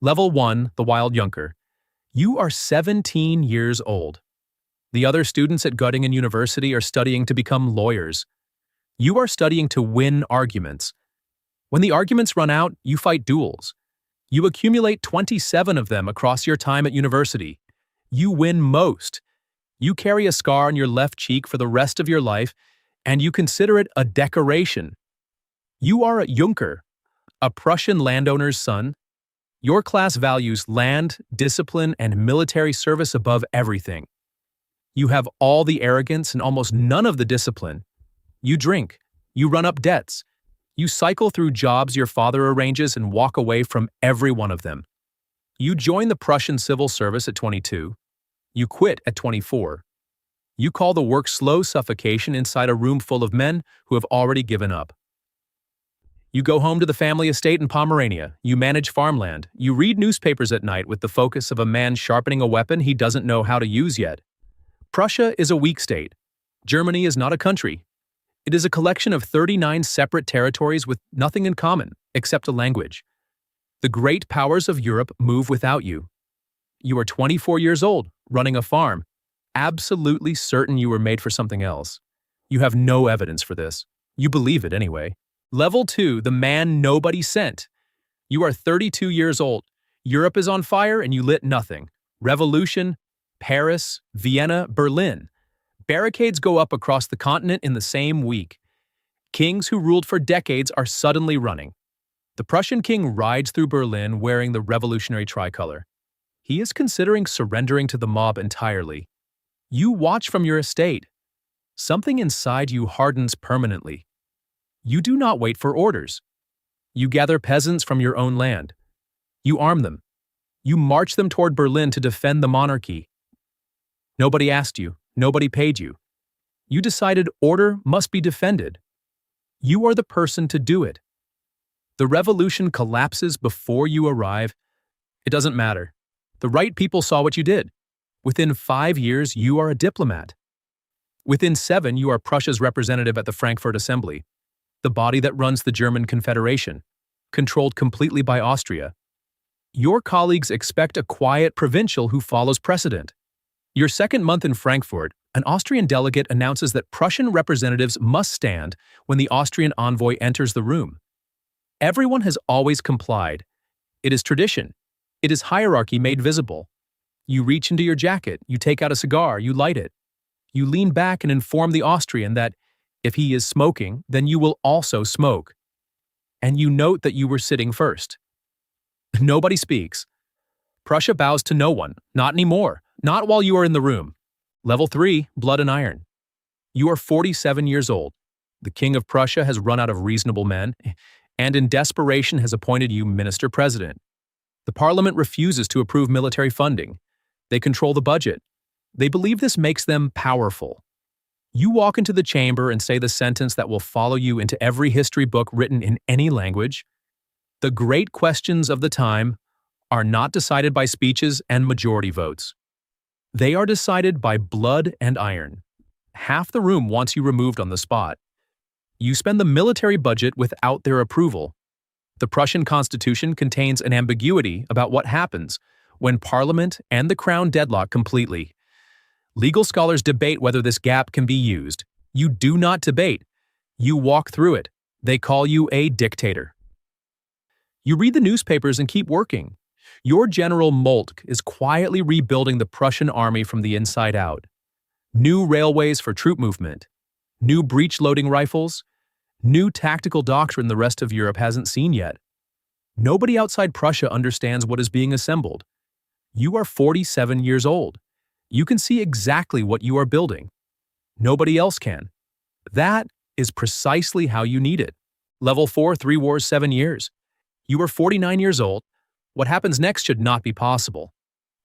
Level 1, the Wild Junker. You are 17 years old. The other students at Göttingen University are studying to become lawyers. You are studying to win arguments. When the arguments run out, you fight duels. You accumulate 27 of them across your time at university. You win most. You carry a scar on your left cheek for the rest of your life, and you consider it a decoration. You are a Junker, a Prussian landowner's son. Your class values land, discipline, and military service above everything. You have all the arrogance and almost none of the discipline. You drink. You run up debts. You cycle through jobs your father arranges and walk away from every one of them. You join the Prussian civil service at 22. You quit at 24. You call the work slow suffocation inside a room full of men who have already given up. You go home to the family estate in Pomerania. You manage farmland. You read newspapers at night with the focus of a man sharpening a weapon he doesn't know how to use yet. Prussia is a weak state. Germany is not a country. It is a collection of 39 separate territories with nothing in common except a language. The great powers of Europe move without you. You are 24 years old, running a farm, absolutely certain you were made for something else. You have no evidence for this. You believe it anyway. Level 2, the man nobody sent. You are 32 years old. Europe is on fire and you lit nothing. Revolution, Paris, Vienna, Berlin. Barricades go up across the continent in the same week. Kings who ruled for decades are suddenly running. The Prussian king rides through Berlin wearing the revolutionary tricolor. He is considering surrendering to the mob entirely. You watch from your estate. Something inside you hardens permanently. You do not wait for orders. You gather peasants from your own land. You arm them. You march them toward Berlin to defend the monarchy. Nobody asked you. Nobody paid you. You decided order must be defended. You are the person to do it. The revolution collapses before you arrive. It doesn't matter. The right people saw what you did. Within 5 years, you are a diplomat. Within 7, you are Prussia's representative at the Frankfurt Assembly, the body that runs the German Confederation, controlled completely by Austria. Your colleagues expect a quiet provincial who follows precedent. Your second month in Frankfurt, an Austrian delegate announces that Prussian representatives must stand when the Austrian envoy enters the room. Everyone has always complied. It is tradition. It is hierarchy made visible. You reach into your jacket, you take out a cigar, you light it. You lean back and inform the Austrian that if he is smoking, then you will also smoke. And you note that you were sitting first. Nobody speaks. Prussia bows to no one, not anymore, not while you are in the room. Level 3, blood and iron. You are 47 years old. The King of Prussia has run out of reasonable men, and in desperation has appointed you minister-president. The parliament refuses to approve military funding. They control the budget. They believe this makes them powerful. You walk into the chamber and say the sentence that will follow you into every history book written in any language. The great questions of the time are not decided by speeches and majority votes. They are decided by blood and iron. Half the room wants you removed on the spot. You spend the military budget without their approval. The Prussian constitution contains an ambiguity about what happens when parliament and the crown deadlock completely. Legal scholars debate whether this gap can be used. You do not debate. You walk through it. They call you a dictator. You read the newspapers and keep working. Your General Moltke is quietly rebuilding the Prussian army from the inside out. New railways for troop movement. New breech-loading rifles. New tactical doctrine the rest of Europe hasn't seen yet. Nobody outside Prussia understands what is being assembled. You are 47 years old. You can see exactly what you are building. Nobody else can. That is precisely how you need it. Level 4, 3 wars, 7 years. You are 49 years old. What happens next should not be possible.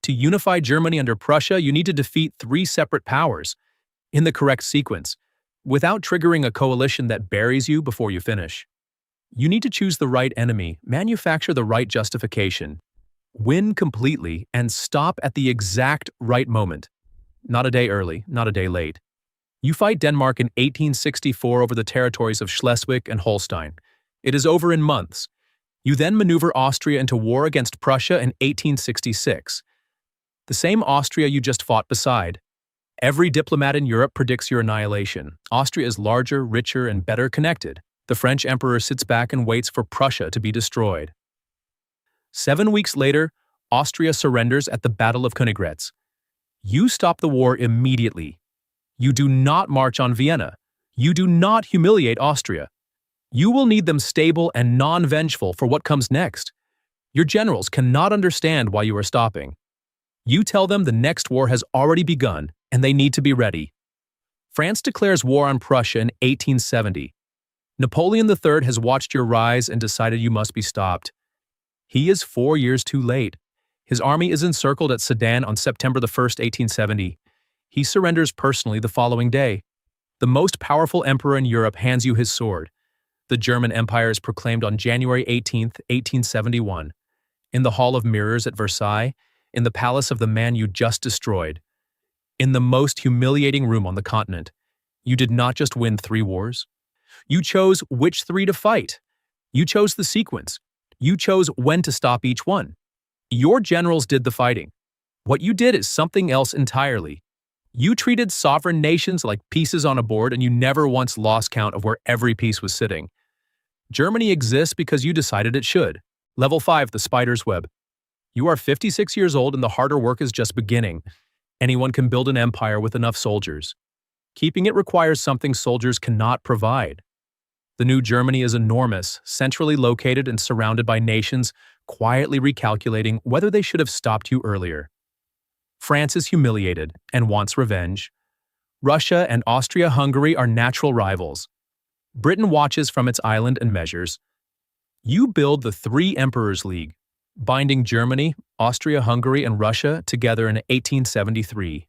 To unify Germany under Prussia, you need to defeat 3 separate powers, in the correct sequence, without triggering a coalition that buries you before you finish. You need to choose the right enemy, manufacture the right justification, win completely, and stop at the exact right moment. Not a day early, not a day late. You fight Denmark in 1864 over the territories of Schleswig and Holstein. It is over in months. You then maneuver Austria into war against Prussia in 1866. The same Austria you just fought beside. Every diplomat in Europe predicts your annihilation. Austria is larger, richer, and better connected. The French emperor sits back and waits for Prussia to be destroyed. 7 weeks later, Austria surrenders at the Battle of Königgrätz. You stop the war immediately. You do not march on Vienna. You do not humiliate Austria. You will need them stable and non-vengeful for what comes next. Your generals cannot understand why you are stopping. You tell them the next war has already begun and they need to be ready. France declares war on Prussia in 1870. Napoleon III has watched your rise and decided you must be stopped. He is 4 years too late. His army is encircled at Sedan on September 1st, 1870. He surrenders personally the following day. The most powerful emperor in Europe hands you his sword. The German Empire is proclaimed on January 18th, 1871. In the Hall of Mirrors at Versailles, in the palace of the man you just destroyed. In the most humiliating room on the continent. You did not just win 3 wars. You chose which 3 to fight. You chose the sequence. You chose when to stop each one. Your generals did the fighting. What you did is something else entirely. You treated sovereign nations like pieces on a board and you never once lost count of where every piece was sitting. Germany exists because you decided it should. Level 5, the spider's web. You are 56 years old and the harder work is just beginning. Anyone can build an empire with enough soldiers. Keeping it requires something soldiers cannot provide. The new Germany is enormous, centrally located and surrounded by nations, quietly recalculating whether they should have stopped you earlier. France is humiliated and wants revenge. Russia and Austria-Hungary are natural rivals. Britain watches from its island and measures. You build the 3 Emperors League, binding Germany, Austria-Hungary, and Russia together in 1873.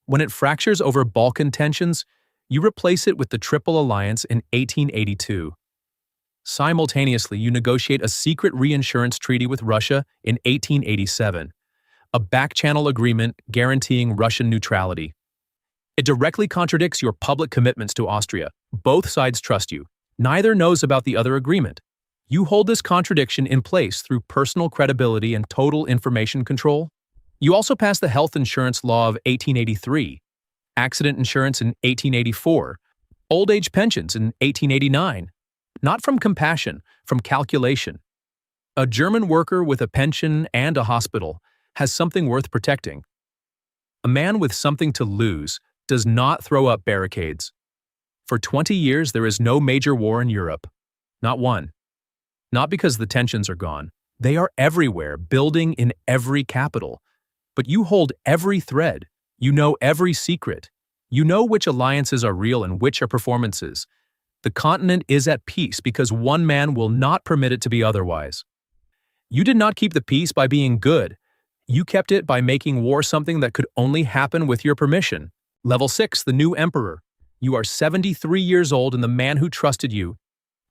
When it fractures over Balkan tensions, you replace it with the Triple Alliance in 1882. Simultaneously, you negotiate a secret reinsurance treaty with Russia in 1887, a back-channel agreement guaranteeing Russian neutrality. It directly contradicts your public commitments to Austria. Both sides trust you. Neither knows about the other agreement. You hold this contradiction in place through personal credibility and total information control. You also pass the Health Insurance Law of 1883, accident insurance in 1884, old age pensions in 1889. Not from compassion, from calculation. A German worker with a pension and a hospital has something worth protecting. A man with something to lose does not throw up barricades. For 20 years, there is no major war in Europe. Not one. Not because the tensions are gone. They are everywhere, building in every capital. But you hold every thread. You know every secret. You know which alliances are real and which are performances. The continent is at peace because one man will not permit it to be otherwise. You did not keep the peace by being good. You kept it by making war something that could only happen with your permission. Level 6, the new emperor. You are 73 years old and the man who trusted you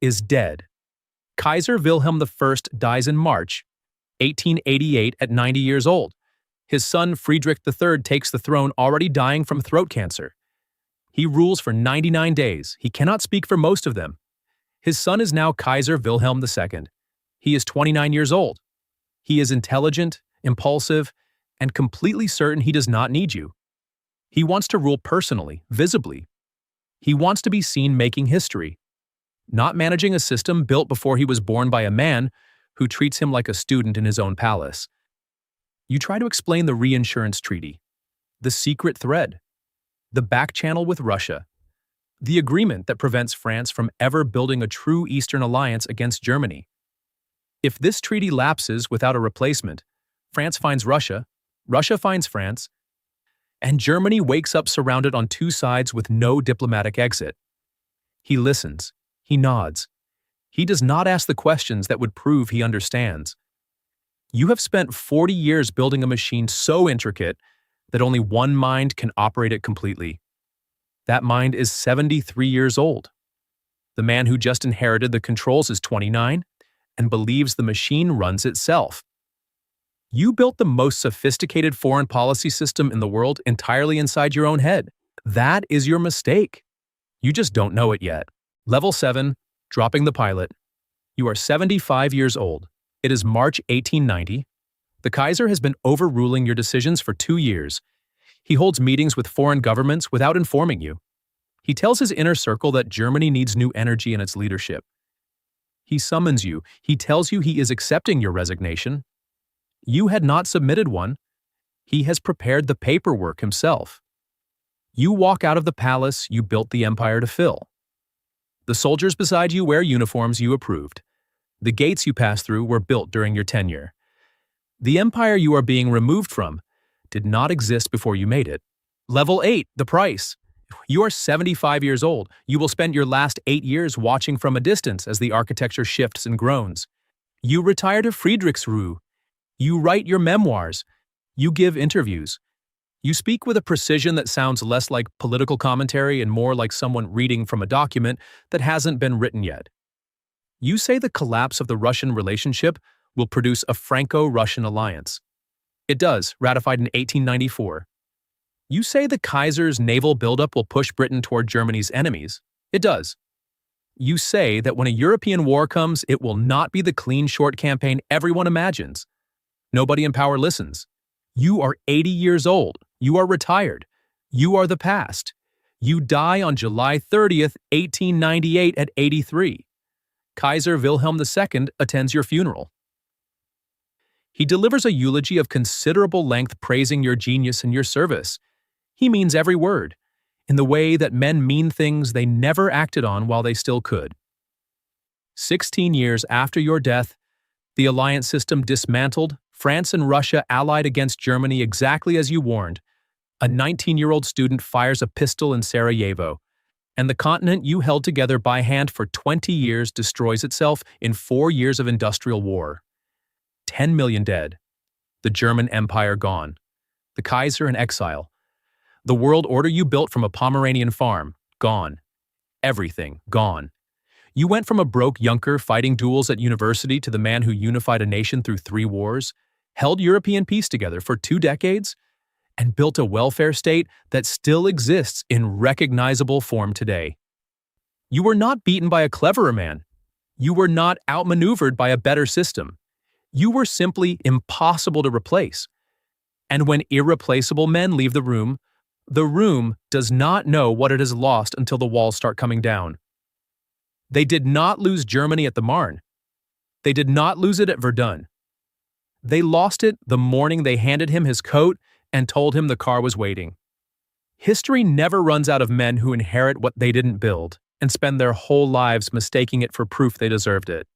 is dead. Kaiser Wilhelm I dies in March 1888 at 90 years old. His son Friedrich III takes the throne already dying from throat cancer. He rules for 99 days. He cannot speak for most of them. His son is now Kaiser Wilhelm II. He is 29 years old. He is intelligent, impulsive, and completely certain he does not need you. He wants to rule personally, visibly. He wants to be seen making history, not managing a system built before he was born by a man who treats him like a student in his own palace. You try to explain the reinsurance treaty, the secret thread, the back channel with Russia, the agreement that prevents France from ever building a true Eastern alliance against Germany. If this treaty lapses without a replacement, France finds Russia, Russia finds France, and Germany wakes up surrounded on 2 sides with no diplomatic exit. He listens. He nods. He does not ask the questions that would prove he understands. You have spent 40 years building a machine so intricate that only one mind can operate it completely. That mind is 73 years old. The man who just inherited the controls is 29 and believes the machine runs itself. You built the most sophisticated foreign policy system in the world entirely inside your own head. That is your mistake. You just don't know it yet. Level 7, dropping the pilot. You are 75 years old. It is March 1890. The Kaiser has been overruling your decisions for 2 years. He holds meetings with foreign governments without informing you. He tells his inner circle that Germany needs new energy in its leadership. He summons you. He tells you he is accepting your resignation. You had not submitted one. He has prepared the paperwork himself. You walk out of the palace you built the empire to fill. The soldiers beside you wear uniforms you approved. The gates you pass through were built during your tenure. The empire you are being removed from did not exist before you made it. Level 8, the price. You are 75 years old. You will spend your last 8 years watching from a distance as the architecture shifts and groans. You retire to Friedrichsruhe. You write your memoirs. You give interviews. You speak with a precision that sounds less like political commentary and more like someone reading from a document that hasn't been written yet. You say the collapse of the Russian relationship will produce a Franco-Russian alliance. It does, ratified in 1894. You say the Kaiser's naval buildup will push Britain toward Germany's enemies. It does. You say that when a European war comes, it will not be the clean, short campaign everyone imagines. Nobody in power listens. You are 80 years old. You are retired. You are the past. You die on July 30th, 1898 at 83. Kaiser Wilhelm II attends your funeral. He delivers a eulogy of considerable length praising your genius and your service. He means every word, in the way that men mean things they never acted on while they still could. 16 years after your death, the alliance system dismantled, France and Russia allied against Germany exactly as you warned. A 19-year-old student fires a pistol in Sarajevo, and the continent you held together by hand for 20 years destroys itself in 4 years of industrial war. 10 million dead. The German Empire gone. The Kaiser in exile. The world order you built from a Pomeranian farm, gone. Everything, gone. You went from a broke Junker fighting duels at university to the man who unified a nation through 3 wars, held European peace together for 2 decades, and built a welfare state that still exists in recognizable form today. You were not beaten by a cleverer man. You were not outmaneuvered by a better system. You were simply impossible to replace. And when irreplaceable men leave the room does not know what it has lost until the walls start coming down. They did not lose Germany at the Marne. They did not lose it at Verdun. They lost it the morning they handed him his coat and told him the car was waiting. History never runs out of men who inherit what they didn't build and spend their whole lives mistaking it for proof they deserved it.